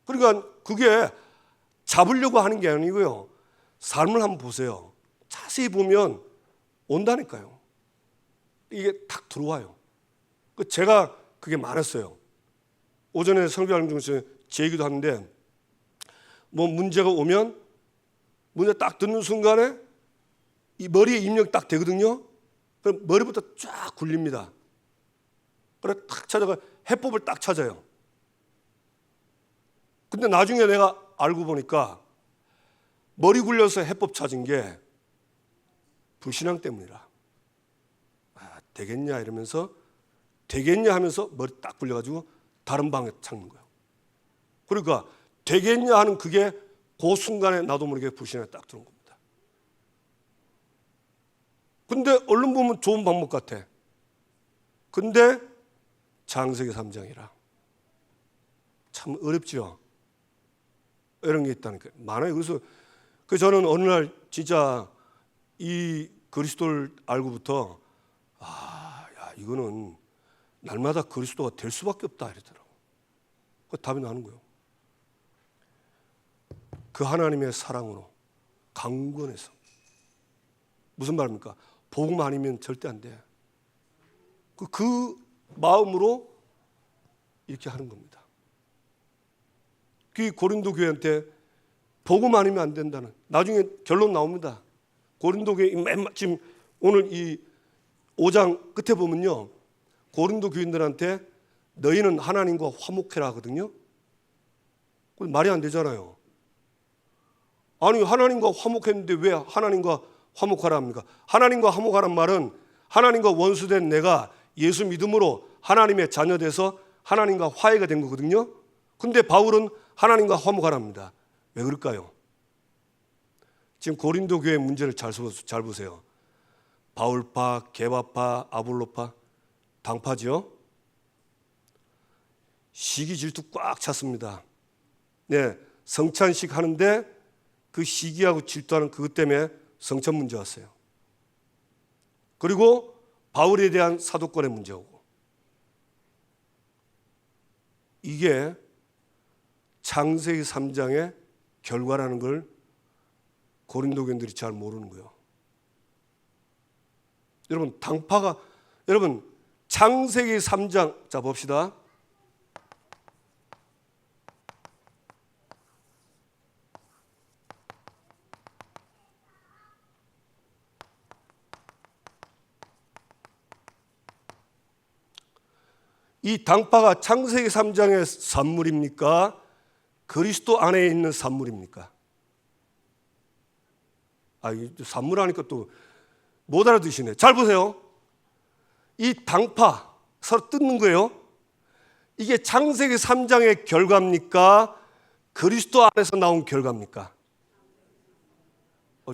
그러니까 그게 잡으려고 하는 게 아니고요. 삶을 한번 보세요. 자세히 보면 온다니까요. 이게 탁 들어와요. 제가 그게 많았어요. 오전에 성경하는 중에서 제 얘기도 하는데 뭐 문제가 오면 문제 딱 듣는 순간에 이 머리에 입력이 딱 되거든요. 그럼 머리부터 쫙 굴립니다. 그래 탁 찾아가 해법을 딱 찾아요. 근데 나중에 내가 알고 보니까 머리 굴려서 해법 찾은 게 불신앙 때문이라. 되겠냐 이러면서 되겠냐 하면서 머리 딱 굴려가지고 다른 방에 찾는 거예요. 그러니까 되겠냐 하는 그게 그 순간에 나도 모르게 불신에 딱 들어온 겁니다. 근데 얼른 보면 좋은 방법 같아. 근데 창세기 3장이라 참 어렵죠. 이런 게 있다는 거예요. 많아요. 그래서 저는 어느 날 진짜 이 그리스도를 알고부터 야, 이거는 날마다 그리스도가 될 수밖에 없다 이러더라고. 그 답이 나는 거예요. 그 하나님의 사랑으로 강권해서. 무슨 말입니까? 복음 아니면 절대 안 돼. 그 마음으로 이렇게 하는 겁니다. 그 고린도 교회한테 복음 아니면 안 된다는, 나중에 결론 나옵니다. 고린도 교회 지금 오늘 이 5장 끝에 보면요, 고린도 교인들한테 너희는 하나님과 화목해라 하거든요. 말이 안 되잖아요. 아니, 하나님과 화목했는데 왜 하나님과 화목하라 합니까? 하나님과 화목하란 말은 하나님과 원수된 내가 예수 믿음으로 하나님의 자녀돼서 하나님과 화해가 된 거거든요. 근데 바울은 하나님과 화목하랍니다. 왜 그럴까요? 지금 고린도 교회 문제를 잘 보세요. 바울파, 게바파, 아볼로파, 당파죠. 시기 질투 꽉 찼습니다. 네, 성찬식 하는데 그 시기하고 질투하는 그것 때문에 성찬 문제 왔어요. 그리고 바울에 대한 사도권의 문제 오고. 이게 창세기 3장의 결과라는 걸 고린도 교인들이 잘 모르는 거예요. 여러분, 여러분 창세기 3장 자 봅시다. 이 당파가 창세기 3장의 산물입니까? 그리스도 안에 있는 산물입니까? 산물 하니까 또 못 알아듣시네. 잘 보세요. 이 당파 서로 뜯는 거예요. 이게 창세기 3장의 결과입니까? 그리스도 안에서 나온 결과입니까?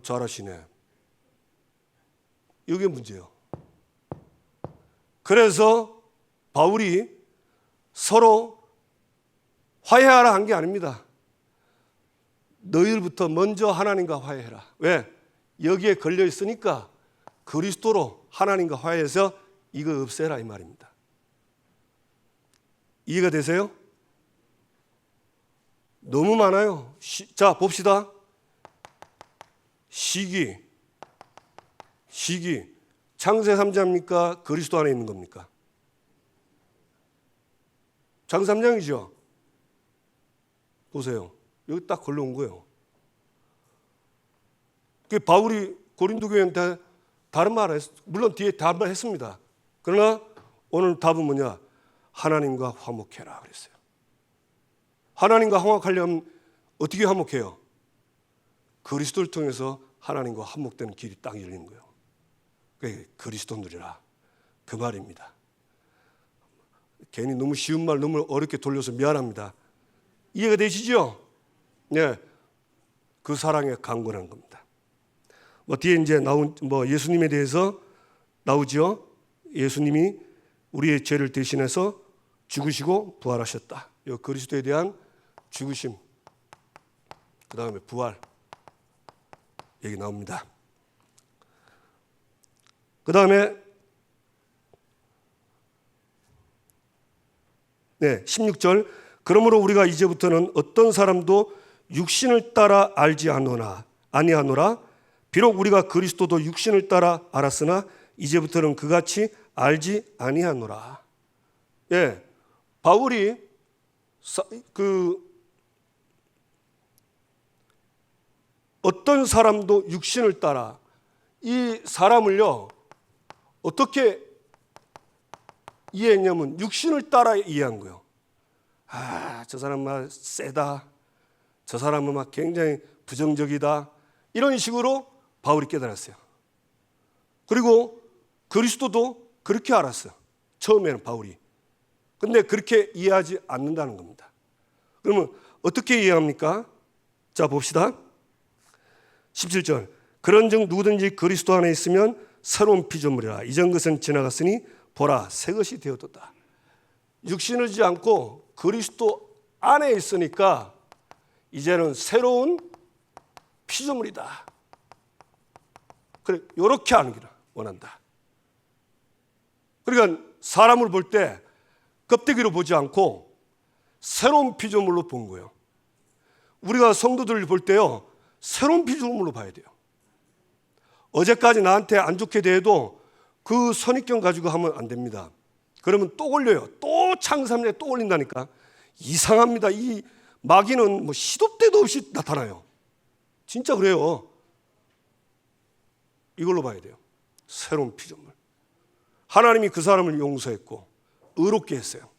잘하시네. 이게 문제예요. 그래서 바울이 서로 화해하라 한 게 아닙니다. 너희들부터 먼저 하나님과 화해해라. 왜? 여기에 걸려 있으니까 그리스도로 하나님과 화해해서 이거 없애라 이 말입니다. 이해가 되세요? 너무 많아요. 자 봅시다. 시기 창세 3장입니까? 그리스도 안에 있는 겁니까? 창세 3장이죠. 보세요. 여기 딱 걸려온 거예요. 그 바울이 고린도 교회한테 다른 말을 물론 뒤에 다른 말 했습니다. 그러나 오늘 답은 뭐냐? 하나님과 화목해라 그랬어요. 하나님과 화목하려면 어떻게 화목해요? 그리스도를 통해서 하나님과 화목되는 길이 딱 열리는 거예요. 그리스도 누리라 그 말입니다. 괜히 너무 쉬운 말 너무 어렵게 돌려서 미안합니다. 이해가 되시죠? 네, 그 사랑에 강건한 겁니다. 뒤에 이제 나온 예수님에 대해서 나오죠. 예수님이 우리의 죄를 대신해서 죽으시고 부활하셨다. 이 그리스도에 대한 죽으심, 그 다음에 부활 얘기 나옵니다. 그 다음에 16절 그러므로 우리가 이제부터는 어떤 사람도 육신을 따라 알지 아니하노라. 비록 우리가 그리스도도 육신을 따라 알았으나 이제부터는 그같이 알지 아니하노라. 예, 바울이 어떤 사람도 육신을 따라 이 사람을요 어떻게 이해했냐면 육신을 따라 이해한 거예요. 저 사람 막 세다. 저 사람은 막 굉장히 부정적이다. 이런 식으로 바울이 깨달았어요. 그리고 그리스도도 그렇게 알았어요. 처음에는 바울이. 근데 그렇게 이해하지 않는다는 겁니다. 그러면 어떻게 이해합니까? 자, 봅시다. 17절. 그런즉 누구든지 그리스도 안에 있으면 새로운 피조물이라. 이전 것은 지나갔으니 보라 새 것이 되었도다. 육신을 지지 않고 그리스도 안에 있으니까 이제는 새로운 피조물이다. 그래, 이렇게 하기를 원한다. 그러니까 사람을 볼 때 껍데기로 보지 않고 새로운 피조물로 본 거예요. 우리가 성도들을 볼 때요, 새로운 피조물로 봐야 돼요. 어제까지 나한테 안 좋게 대해도 그 선입견 가지고 하면 안 됩니다. 그러면 또 걸려요. 또 창삼년에 또 걸린다니까. 이상합니다. 이 마귀는 뭐 시도 때도 없이 나타나요. 진짜 그래요. 이걸로 봐야 돼요. 새로운 피조물. 하나님이 그 사람을 용서했고 의롭게 했어요.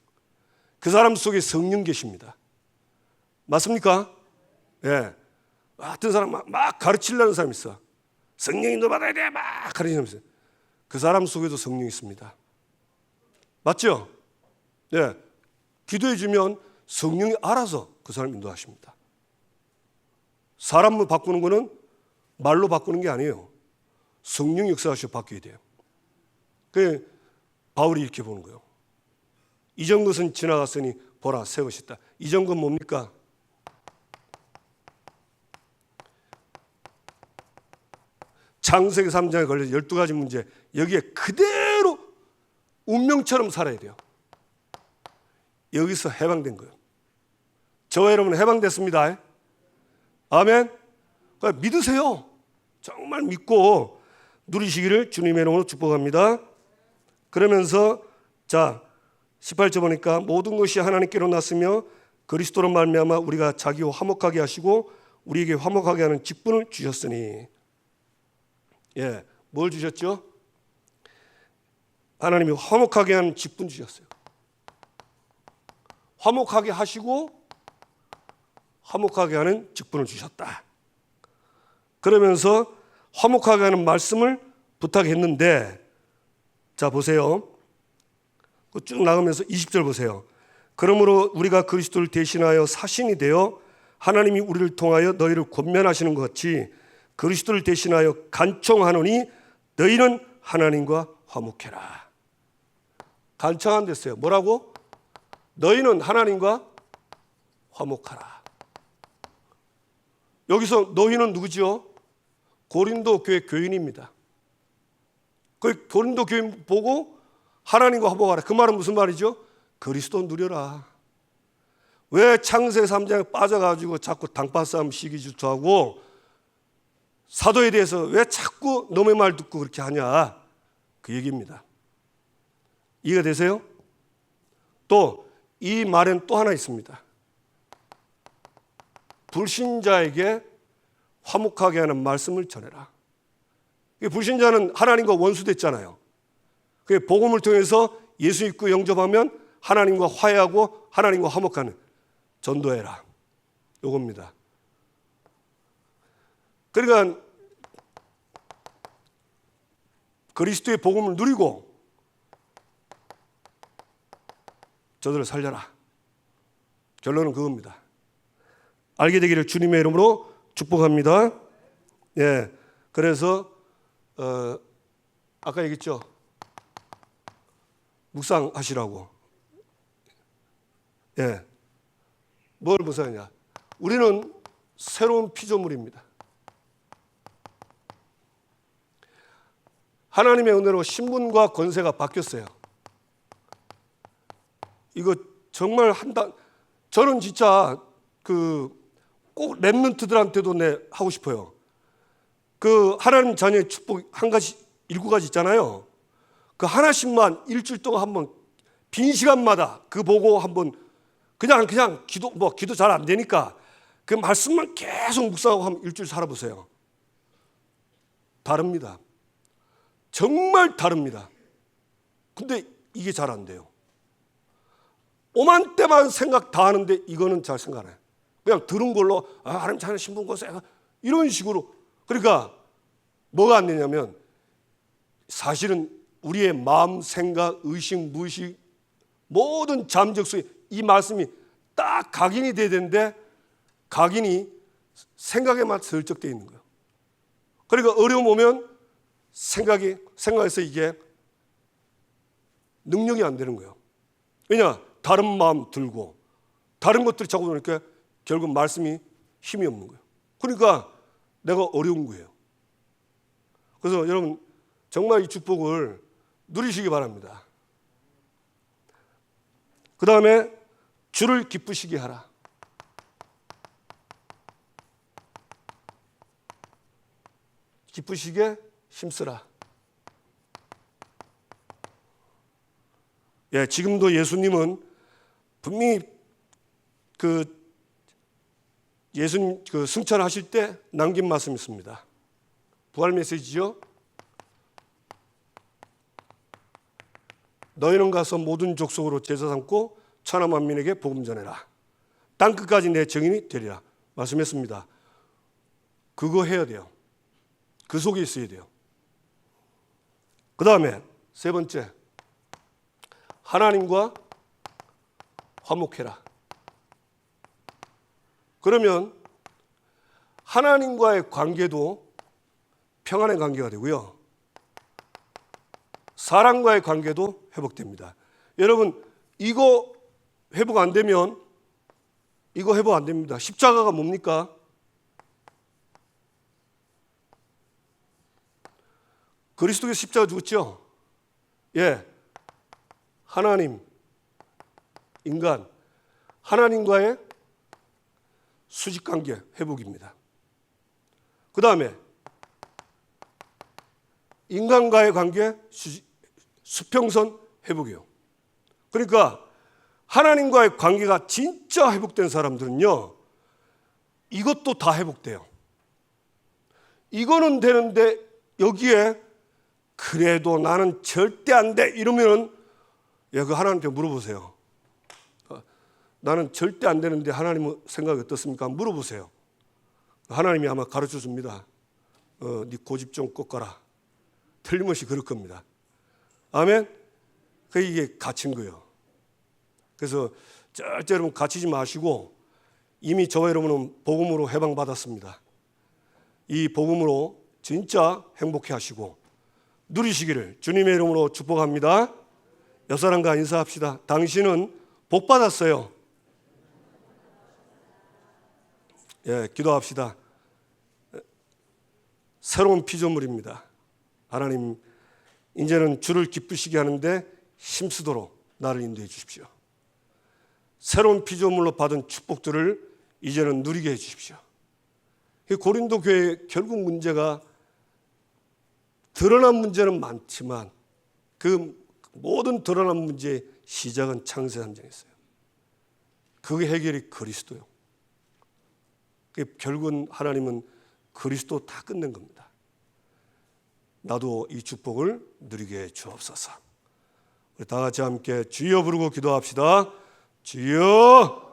그 사람 속에 성령 계십니다. 맞습니까? 예. 어떤 사람 막 가르치려는 사람이 있어. 성령이 너 받아야 돼. 막 가르치는 사람이 있어요. 그 사람 속에도 성령이 있습니다. 맞죠? 예. 기도해 주면 성령이 알아서 그 사람 인도하십니다. 사람을 바꾸는 거는 말로 바꾸는 게 아니에요. 성령이 역사하셔 바뀌어야 돼요. 그 바울이 이렇게 보는 거예요. 이전 것은 지나갔으니 보라 새 것이 있다. 이전 건 뭡니까? 창세기 3장에 걸려서 12가지 문제, 여기에 그대로 운명처럼 살아야 돼요. 여기서 해방된 거예요. 저와 여러분은 해방됐습니다. 아멘. 그러니까 믿으세요. 정말 믿고 누리시기를 주님의 이름으로 축복합니다. 그러면서 자 18절 보니까 모든 것이 하나님께로 났으며 그리스도로 말미암아 우리가 자기와 화목하게 하시고 우리에게 화목하게 하는 직분을 주셨으니. 예, 뭘 주셨죠? 하나님이 화목하게 하는 직분 주셨어요. 화목하게 하시고 화목하게 하는 직분을 주셨다. 그러면서 화목하게 하는 말씀을 부탁했는데, 자 보세요. 쭉 나가면서 20절 보세요. 그러므로 우리가 그리스도를 대신하여 사신이 되어 하나님이 우리를 통하여 너희를 권면하시는 것 같이 그리스도를 대신하여 간청하노니 너희는 하나님과 화목해라. 간청한댔어요. 뭐라고? 너희는 하나님과 화목하라. 여기서 너희는 누구지요? 고린도 교회 교인입니다. 그 고린도 교인 보고 하나님과 화목하라. 그 말은 무슨 말이죠? 그리스도 누려라. 왜 창세기 3장에 빠져가지고 자꾸 당파싸움 시기 질투하고 사도에 대해서 왜 자꾸 놈의 말 듣고 그렇게 하냐? 그 얘기입니다. 이해가 되세요? 또 이 말엔 또 하나 있습니다. 불신자에게 화목하게 하는 말씀을 전해라. 불신자는 하나님과 원수됐잖아요. 그 복음을 통해서 예수 믿고 영접하면 하나님과 화해하고 하나님과 화목하는 전도해라. 요겁니다. 그러니까 그리스도의 복음을 누리고 저들을 살려라. 결론은 그겁니다. 알게 되기를 주님의 이름으로 축복합니다. 예, 그래서 아까 얘기했죠. 묵상하시라고. 예, 뭘 묵상하냐? 우리는 새로운 피조물입니다. 하나님의 은혜로 신분과 권세가 바뀌었어요. 이거 정말 저는 진짜 꼭 랩런트들한테도 하고 싶어요. 그 하나님 자녀의 축복 한 가지 7가지 있잖아요. 그 하나씩만 일주일 동안 한번 빈 시간마다 그 보고 한번 그냥 기도 잘 안 되니까 그 말씀만 계속 묵상하고 한번 일주일 살아보세요. 다릅니다. 정말 다릅니다. 근데 이게 잘 안 돼요. 오만 때만 생각 다 하는데 이거는 잘 생각 안 해요. 그냥 들은 걸로 하나님 자녀 신분 권세 이런 식으로. 그러니까 뭐가 안 되냐면 사실은 우리의 마음, 생각, 의식, 무의식 모든 잠적 속에 이 말씀이 딱 각인이 돼야 되는데 각인이 생각에만 슬쩍 돼 있는 거예요. 그러니까 어려움 오면 생각에서 이게 능력이 안 되는 거예요. 왜냐? 다른 마음 들고 다른 것들이 자꾸 그러니까 결국 말씀이 힘이 없는 거예요. 그러니까 내가 어려운 거예요. 그래서 여러분 정말 이 축복을 누리시기 바랍니다. 그 다음에 주를 기쁘시게 하라. 기쁘시게 힘쓰라. 예, 지금도 예수님은 분명히 예수님 승천하실 때 남긴 말씀이 있습니다. 부활 메시지죠. 너희는 가서 모든 족속으로 제사 삼고 천하 만민에게 복음 전해라. 땅 끝까지 내 증인이 되리라. 말씀했습니다. 그거 해야 돼요. 그 속에 있어야 돼요. 그 다음에 세 번째, 하나님과 화목해라. 그러면 하나님과의 관계도 평안의 관계가 되고요. 사람과의 관계도 회복됩니다. 여러분 이거 회복 안 되면 이거 회복 안 됩니다. 십자가가 뭡니까? 그리스도께서 십자가 죽었죠? 예. 하나님, 인간, 하나님과의 수직관계 회복입니다. 그 다음에 인간과의 관계 수평선 회복이에요. 그러니까 하나님과의 관계가 진짜 회복된 사람들은요, 이것도 다 회복돼요. 이거는 되는데 여기에 그래도 나는 절대 안 돼 이러면 그 하나님께 물어보세요. 나는 절대 안 되는데 하나님 생각이 어떻습니까? 물어보세요. 하나님이 아마 가르쳐 줍니다. 네 고집 좀 꺾어라. 틀림없이 그럴 겁니다. 아멘? 이게 갇힌 거예요. 그래서 절대 여러분 갇히지 마시고 이미 저와 여러분은 복음으로 해방받았습니다. 이 복음으로 진짜 행복해 하시고 누리시기를 주님의 이름으로 축복합니다. 옆 사람과 인사합시다. 당신은 복 받았어요. 예, 기도합시다. 새로운 피조물입니다. 하나님, 이제는 주를 기쁘시게 하는데 힘쓰도록 나를 인도해 주십시오. 새로운 피조물로 받은 축복들을 이제는 누리게 해 주십시오. 고린도 교회 결국 문제가 드러난 문제는 많지만 그 모든 드러난 문제의 시작은 창세 3장이었어요. 그 해결이 그리스도요. 결국은 하나님은 그리스도 다 끝낸 겁니다. 나도 이 축복을 누리게 해 주옵소서. 우리 다 같이 함께 주여 부르고 기도합시다. 주여.